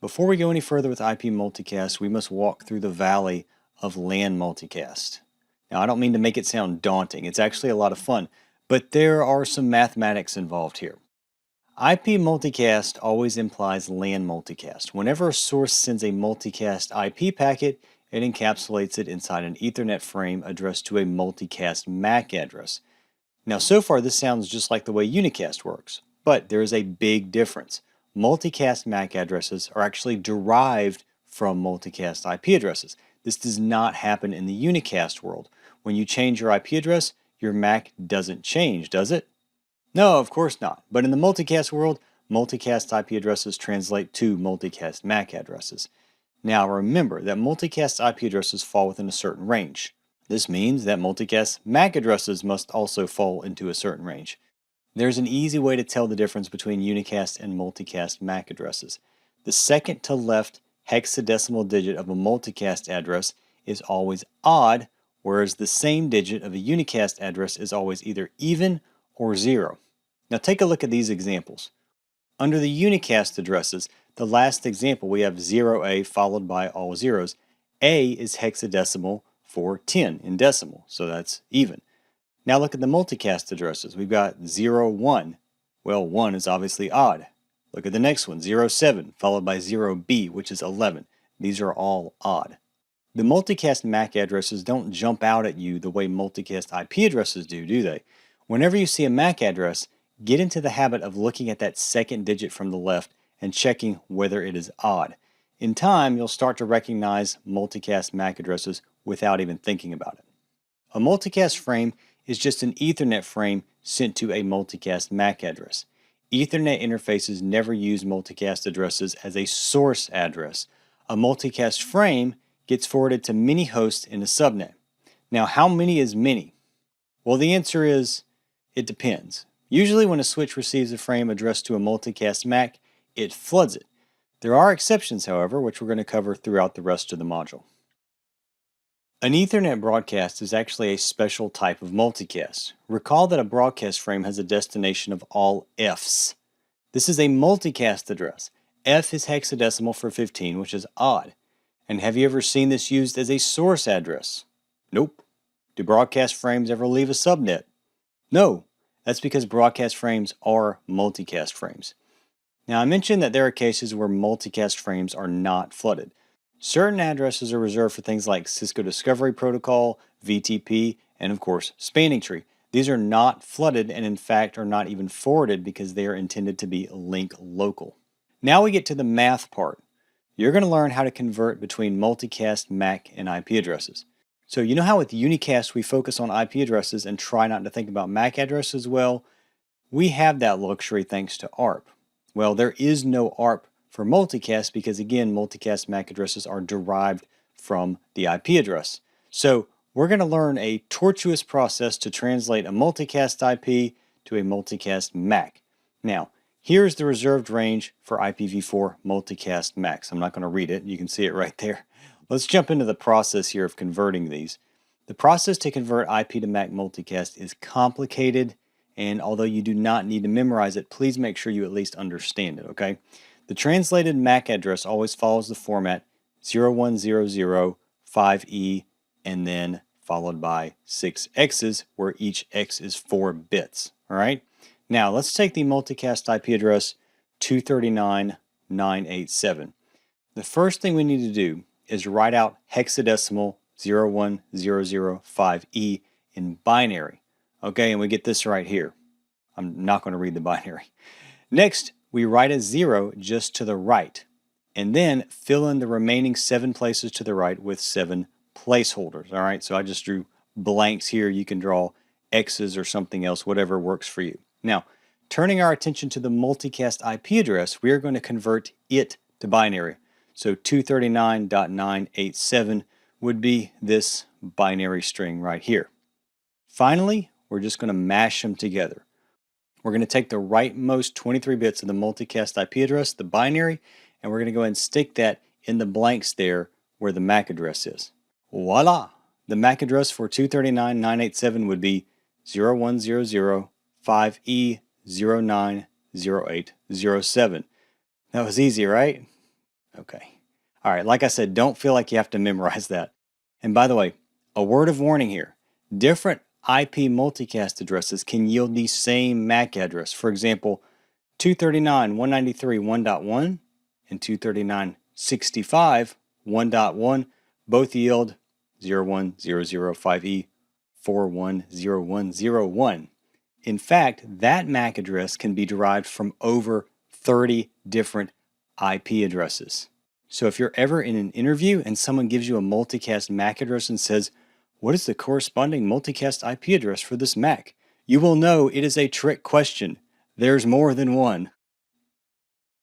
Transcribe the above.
Before we go any further with IP Multicast, we must walk through the valley of LAN Multicast. Now, I don't mean to make it sound daunting. It's actually a lot of fun, but there are some mathematics involved here. IP Multicast always implies LAN Multicast. Whenever a source sends a Multicast IP packet, it encapsulates it inside an Ethernet frame addressed to a Multicast MAC address. Now, so far this sounds just like the way Unicast works, but there is a big difference. Multicast MAC addresses are actually derived from Multicast IP addresses. This does not happen in the Unicast world. When you change your IP address, your MAC doesn't change, does it? No, of course not. But in the Multicast world, Multicast IP addresses translate to Multicast MAC addresses. Now remember that Multicast IP addresses fall within a certain range. This means that Multicast MAC addresses must also fall into a certain range. There's an easy way to tell the difference between Unicast and Multicast MAC addresses. The second to left hexadecimal digit of a Multicast address is always odd, whereas the same digit of a Unicast address is always either even or 0. Now take a look at these examples. Under the Unicast addresses, the last example we have 0A followed by all zeros. A is hexadecimal for 10 in decimal, so that's even. Now look at the Multicast addresses. We've got 01. Well, 1 is obviously odd. Look at the next one, 07, followed by 0B, which is 11. These are all odd. The Multicast MAC addresses don't jump out at you the way Multicast IP addresses do they? Whenever you see a MAC address, get into the habit of looking at that second digit from the left and checking whether it is odd. In time, you'll start to recognize Multicast MAC addresses without even thinking about it. A Multicast frame is just an Ethernet frame sent to a Multicast MAC address. Ethernet interfaces never use Multicast addresses as a source address. A Multicast frame gets forwarded to many hosts in a subnet. Now, how many is many? Well, the answer is, it depends. Usually when a switch receives a frame addressed to a Multicast MAC, it floods it. There are exceptions, however, which we're going to cover throughout the rest of the module. An Ethernet broadcast is actually a special type of multicast. Recall that a broadcast frame has a destination of all Fs. This is a multicast address. F is hexadecimal for 15, which is odd. And have you ever seen this used as a source address? Nope. Do broadcast frames ever leave a subnet? No. That's because broadcast frames are multicast frames. Now, I mentioned that there are cases where multicast frames are not flooded. Certain addresses are reserved for things like Cisco Discovery Protocol, VTP, and of course, Spanning Tree. These are not flooded and in fact are not even forwarded because they are intended to be link local. Now we get to the math part. You're going to learn how to convert between multicast MAC and IP addresses. So you know how with Unicast we focus on IP addresses and try not to think about MAC addresses? Well, we have that luxury thanks to ARP. Well, there is no ARP for multicast because again, multicast MAC addresses are derived from the IP address. So we're going to learn a tortuous process to translate a multicast IP to a multicast MAC. Now, here's the reserved range for IPv4 multicast MACs. I'm not going to read it. You can see it right there. Let's jump into the process here of converting these. The process to convert IP to MAC multicast is complicated, and although you do not need to memorize it, please make sure you at least understand it, okay? The translated MAC address always follows the format 0100 5E and then followed by 6 X's, where each X is 4 bits, all right? Now, let's take the multicast IP address 239.987. The first thing we need to do is write out hexadecimal 01005E in binary. Okay, and we get this right here. I'm not going to read the binary. Next, we write a 0 just to the right, and then fill in the remaining 7 places to the right with 7 placeholders. All right, so I just drew blanks here. You can draw X's or something else, whatever works for you. Now, turning our attention to the multicast IP address, we are going to convert it to binary. So 239.987 would be this binary string right here. Finally, we're just going to mash them together. We're going to take the rightmost 23 bits of the multicast IP address, the binary, and we're going to go ahead and stick that in the blanks there where the MAC address is. Voila! The MAC address for 239.987 would be 0100 5E090807. That was easy, right? Okay. All right, like I said, don't feel like you have to memorize that. And by the way, a word of warning here. Different IP multicast addresses can yield the same MAC address. For example, 239.193.1.1 and 239.65.1.1 both yield 01005E 410101. In fact, that MAC address can be derived from over 30 different IP addresses. So if you're ever in an interview and someone gives you a multicast MAC address and says, "What is the corresponding multicast IP address for this MAC?" you will know it is a trick question. There's more than one.